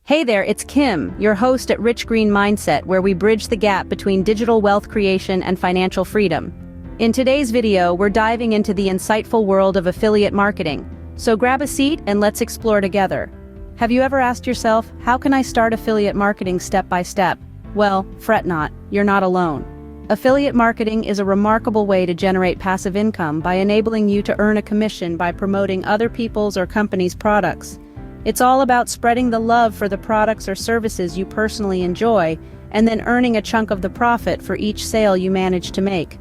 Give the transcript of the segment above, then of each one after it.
Hey there, it's Kim, your host at Rich Green Mindset, where we bridge the gap between digital wealth creation and financial freedom. In today's video, we're diving into the insightful world of affiliate marketing. So grab a seat and let's explore together. Have you ever asked yourself, how can I start affiliate marketing step by step? Well, fret not, you're not alone. Affiliate marketing is a remarkable way to generate passive income by enabling you to earn a commission by promoting other people's or companies' products. It's all about spreading the love for the products or services you personally enjoy, and then earning a chunk of the profit for each sale you manage to make.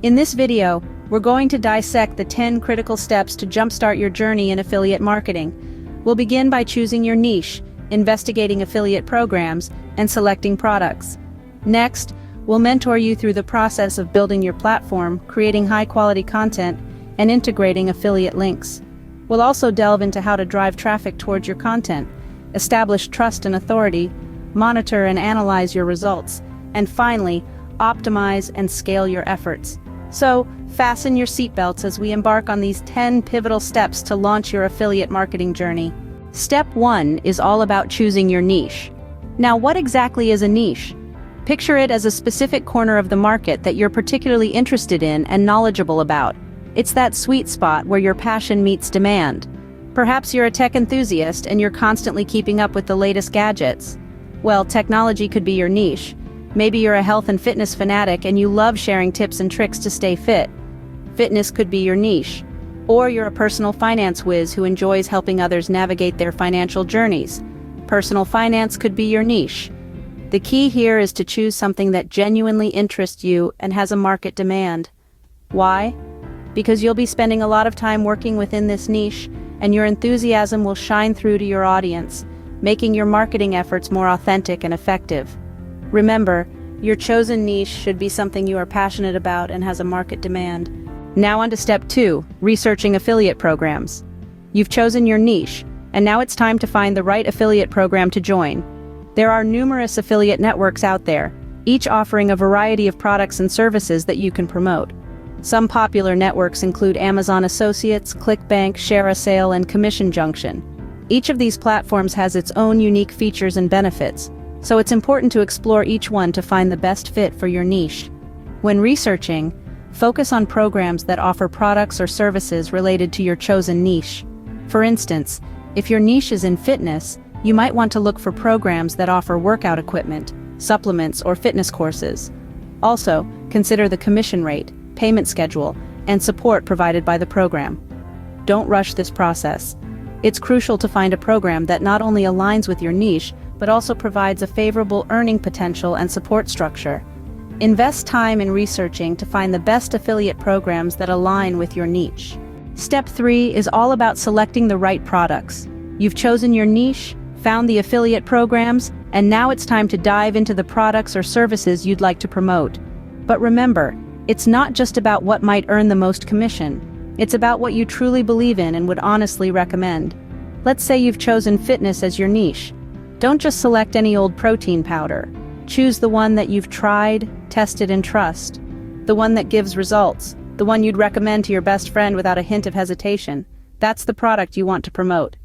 In this video, we're going to dissect the 10 critical steps to jumpstart your journey in affiliate marketing. We'll begin by choosing your niche, investigating affiliate programs, and selecting products. Next, we'll mentor you through the process of building your platform, creating high-quality content, and integrating affiliate links. We'll also delve into how to drive traffic towards your content, establish trust and authority, monitor and analyze your results, and finally, optimize and scale your efforts. So, fasten your seatbelts as we embark on these 10 pivotal steps to launch your affiliate marketing journey. Step 1 is all about choosing your niche. Now, what exactly is a niche? Picture it as a specific corner of the market that you're particularly interested in and knowledgeable about. It's that sweet spot where your passion meets demand. Perhaps you're a tech enthusiast and you're constantly keeping up with the latest gadgets. Well, technology could be your niche. Maybe you're a health and fitness fanatic and you love sharing tips and tricks to stay fit. Fitness could be your niche. Or you're a personal finance whiz who enjoys helping others navigate their financial journeys. Personal finance could be your niche. The key here is to choose something that genuinely interests you and has a market demand. Why? Because you'll be spending a lot of time working within this niche, and your enthusiasm will shine through to your audience, making your marketing efforts more authentic and effective. Remember, your chosen niche should be something you are passionate about and has a market demand. Now on to step 2, researching affiliate programs. You've chosen your niche, and now it's time to find the right affiliate program to join. There are numerous affiliate networks out there, each offering a variety of products and services that you can promote. Some popular networks include Amazon Associates, ClickBank, ShareASale, and Commission Junction. Each of these platforms has its own unique features and benefits, so it's important to explore each one to find the best fit for your niche. When researching, focus on programs that offer products or services related to your chosen niche. For instance, if your niche is in fitness, you might want to look for programs that offer workout equipment, supplements, or fitness courses. Also, consider the commission rate, payment schedule, and support provided by the program. Don't rush this process. It's crucial to find a program that not only aligns with your niche, but also provides a favorable earning potential and support structure. Invest time in researching to find the best affiliate programs that align with your niche. Step 3 is all about selecting the right products. You've chosen your niche, found the affiliate programs, and now it's time to dive into the products or services you'd like to promote. But remember, it's not just about what might earn the most commission. It's about what you truly believe in and would honestly recommend. Let's say you've chosen fitness as your niche. Don't just select any old protein powder. Choose the one that you've tried, tested, and trust. The one that gives results. The one you'd recommend to your best friend without a hint of hesitation. That's the product you want to promote.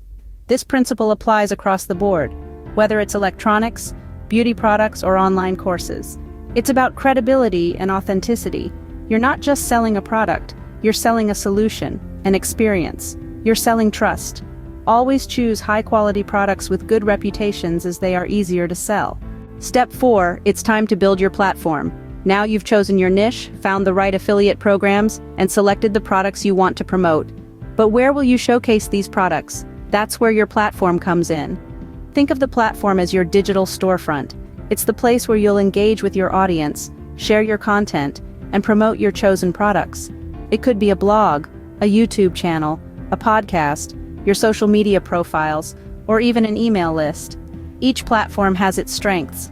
This principle applies across the board, whether it's electronics, beauty products, or online courses. It's about credibility and authenticity. You're not just selling a product, you're selling a solution, an experience. You're selling trust. Always choose high-quality products with good reputations as they are easier to sell. Step 4, it's time to build your platform. Now you've chosen your niche, found the right affiliate programs, and selected the products you want to promote. But where will you showcase these products? That's where your platform comes in. Think of the platform as your digital storefront. It's the place where you'll engage with your audience, share your content, and promote your chosen products. It could be a blog, a YouTube channel, a podcast, your social media profiles, or even an email list. Each platform has its strengths.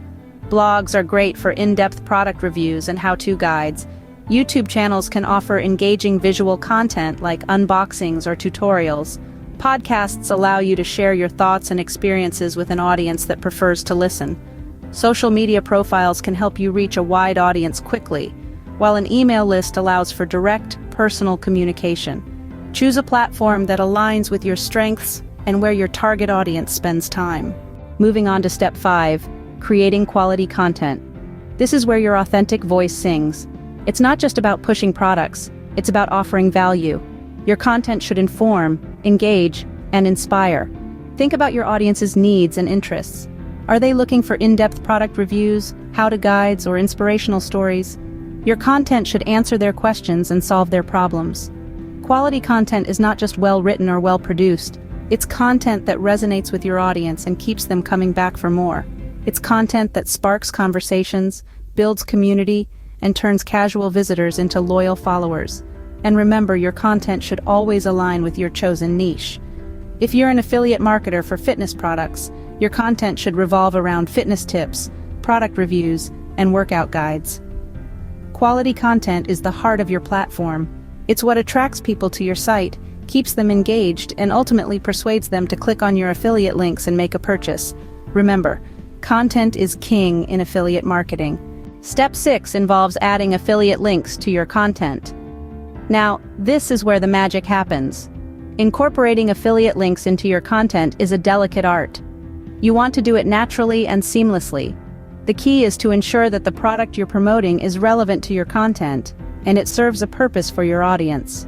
Blogs are great for in-depth product reviews and how-to guides. YouTube channels can offer engaging visual content like unboxings or tutorials. Podcasts allow you to share your thoughts and experiences with an audience that prefers to listen. Social media profiles can help you reach a wide audience quickly, while an email list allows for direct, personal communication. Choose a platform that aligns with your strengths and where your target audience spends time. Moving on to step 5, creating quality content. This is where your authentic voice sings. It's not just about pushing products, it's about offering value. Your content should inform, engage, and inspire. Think about your audience's needs and interests. Are they looking for in-depth product reviews, how-to guides, or inspirational stories? Your content should answer their questions and solve their problems. Quality content is not just well-written or well-produced. It's content that resonates with your audience and keeps them coming back for more. It's content that sparks conversations, builds community, and turns casual visitors into loyal followers. And remember, your content should always align with your chosen niche. If you're an affiliate marketer for fitness products, your content should revolve around fitness tips, product reviews, and workout guides. Quality content is the heart of your platform. It's what attracts people to your site, keeps them engaged, and ultimately persuades them to click on your affiliate links and make a purchase. Remember, content is king in affiliate marketing. Step 6 involves adding affiliate links to your content. Now, this is where the magic happens. Incorporating affiliate links into your content is a delicate art. You want to do it naturally and seamlessly. The key is to ensure that the product you're promoting is relevant to your content, and it serves a purpose for your audience.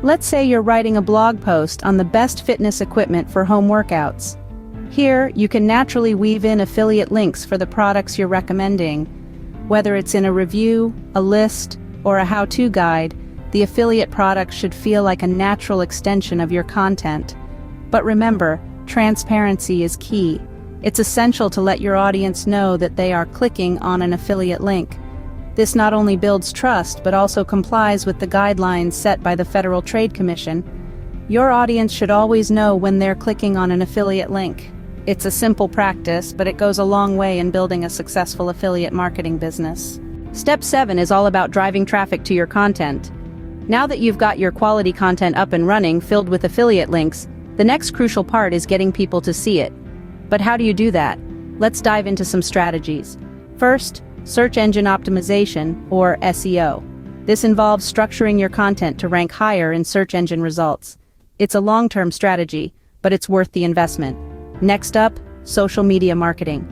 Let's say you're writing a blog post on the best fitness equipment for home workouts. Here, you can naturally weave in affiliate links for the products you're recommending. Whether it's in a review, a list, or a how-to guide, the affiliate product should feel like a natural extension of your content. But remember, transparency is key. It's essential to let your audience know that they are clicking on an affiliate link. This not only builds trust, but also complies with the guidelines set by the Federal Trade Commission. Your audience should always know when they're clicking on an affiliate link. It's a simple practice, but it goes a long way in building a successful affiliate marketing business. Step 7 is all about driving traffic to your content. Now that you've got your quality content up and running, filled with affiliate links, the next crucial part is getting people to see it. But how do you do that? Let's dive into some strategies. First, search engine optimization, or SEO. This involves structuring your content to rank higher in search engine results. It's a long-term strategy, but it's worth the investment. Next up, social media marketing.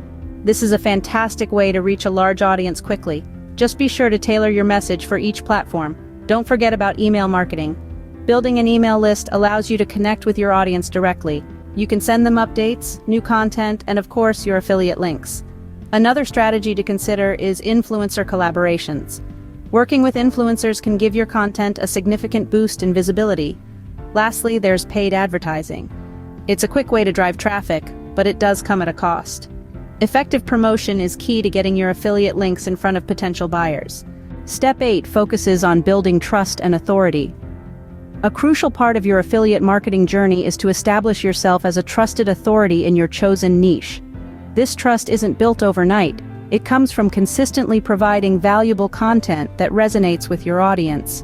This is a fantastic way to reach a large audience quickly. Just be sure to tailor your message for each platform. Don't forget about email marketing. Building an email list allows you to connect with your audience directly. You can send them updates, new content, and of course, your affiliate links. Another strategy to consider is influencer collaborations. Working with influencers can give your content a significant boost in visibility. Lastly, there's paid advertising. It's a quick way to drive traffic, but it does come at a cost. Effective promotion is key to getting your affiliate links in front of potential buyers. Step 8 focuses on building trust and authority. A crucial part of your affiliate marketing journey is to establish yourself as a trusted authority in your chosen niche. This trust isn't built overnight. It comes from consistently providing valuable content that resonates with your audience.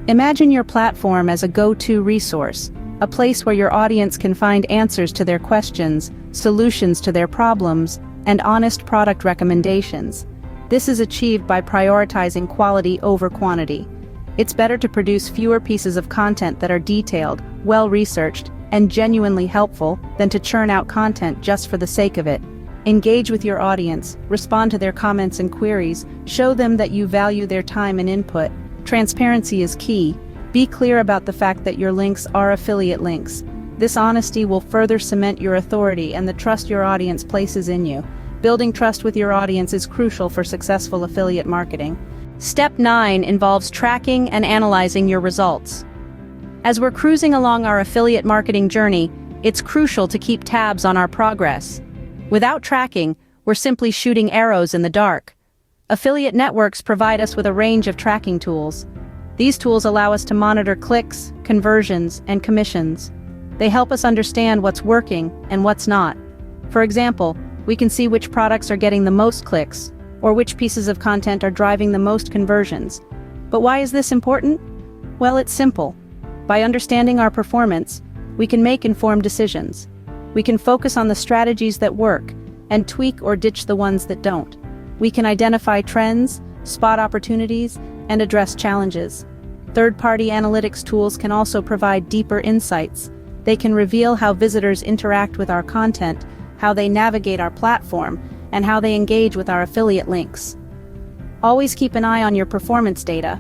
Imagine your platform as a go-to resource, a place where your audience can find answers to their questions, solutions to their problems, and honest product recommendations. This is achieved by prioritizing quality over quantity. It's better to produce fewer pieces of content that are detailed, well-researched, and genuinely helpful than to churn out content just for the sake of it. Engage with your audience, respond to their comments and queries, show them that you value their time and input. Transparency is key. Be clear about the fact that your links are affiliate links. This honesty will further cement your authority and the trust your audience places in you. Building trust with your audience is crucial for successful affiliate marketing. Step 9 involves tracking and analyzing your results. As we're cruising along our affiliate marketing journey, it's crucial to keep tabs on our progress. Without tracking, we're simply shooting arrows in the dark. Affiliate networks provide us with a range of tracking tools. These tools allow us to monitor clicks, conversions, and commissions. They help us understand what's working and what's not. For example, we can see which products are getting the most clicks, or which pieces of content are driving the most conversions. But why is this important? Well, it's simple. By understanding our performance, we can make informed decisions. We can focus on the strategies that work and tweak or ditch the ones that don't. We can identify trends, spot opportunities, and address challenges. Third-party analytics tools can also provide deeper insights. They can reveal how visitors interact with our content, how they navigate our platform, and how they engage with our affiliate links. Always keep an eye on your performance data.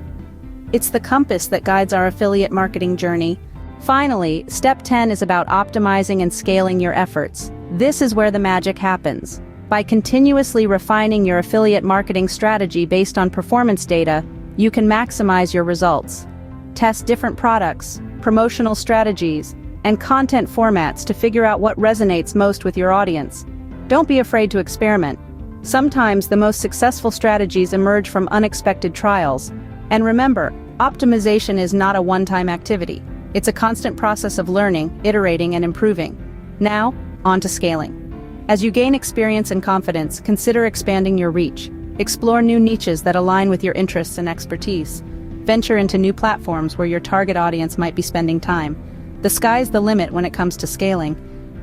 It's the compass that guides our affiliate marketing journey. Finally, step 10 is about optimizing and scaling your efforts. This is where the magic happens. By continuously refining your affiliate marketing strategy based on performance data, you can maximize your results. Test different products, promotional strategies, and content formats to figure out what resonates most with your audience. Don't be afraid to experiment. Sometimes the most successful strategies emerge from unexpected trials. And remember, optimization is not a one-time activity. It's a constant process of learning, iterating, and improving. Now, on to scaling. As you gain experience and confidence, consider expanding your reach. Explore new niches that align with your interests and expertise. Venture into new platforms where your target audience might be spending time. The sky's the limit when it comes to scaling.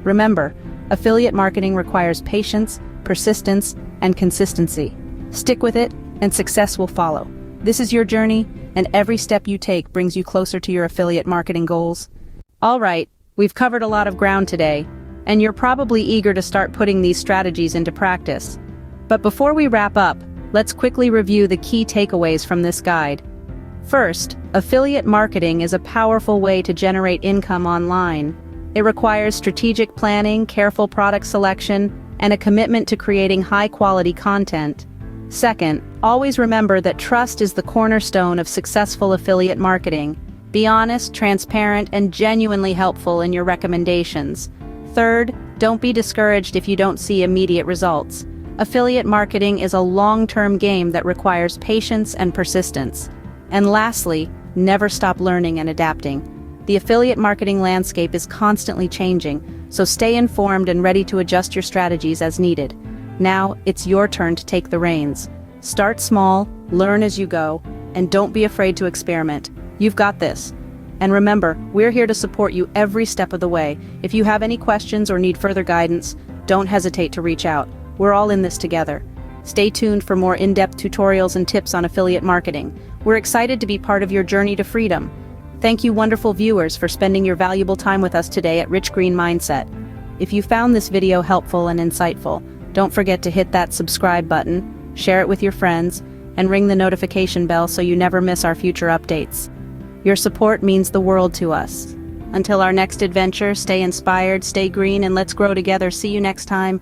Remember, affiliate marketing requires patience, persistence, and consistency. Stick with it, and success will follow. This is your journey, and every step you take brings you closer to your affiliate marketing goals. All right, we've covered a lot of ground today, and you're probably eager to start putting these strategies into practice. But before we wrap up, let's quickly review the key takeaways from this guide. First, affiliate marketing is a powerful way to generate income online. It requires strategic planning, careful product selection, and a commitment to creating high-quality content. Second, always remember that trust is the cornerstone of successful affiliate marketing. Be honest, transparent, and genuinely helpful in your recommendations. Third, don't be discouraged if you don't see immediate results. Affiliate marketing is a long-term game that requires patience and persistence. And lastly, never stop learning and adapting. The affiliate marketing landscape is constantly changing, so stay informed and ready to adjust your strategies as needed. Now, it's your turn to take the reins. Start small, learn as you go, and don't be afraid to experiment. You've got this. And remember, we're here to support you every step of the way. If you have any questions or need further guidance, don't hesitate to reach out. We're all in this together. Stay tuned for more in-depth tutorials and tips on affiliate marketing. We're excited to be part of your journey to freedom. Thank you, wonderful viewers, for spending your valuable time with us today at Rich Green Mindset. If you found this video helpful and insightful, don't forget to hit that subscribe button, share it with your friends, and ring the notification bell so you never miss our future updates. Your support means the world to us. Until our next adventure, stay inspired, stay green, and let's grow together. See you next time.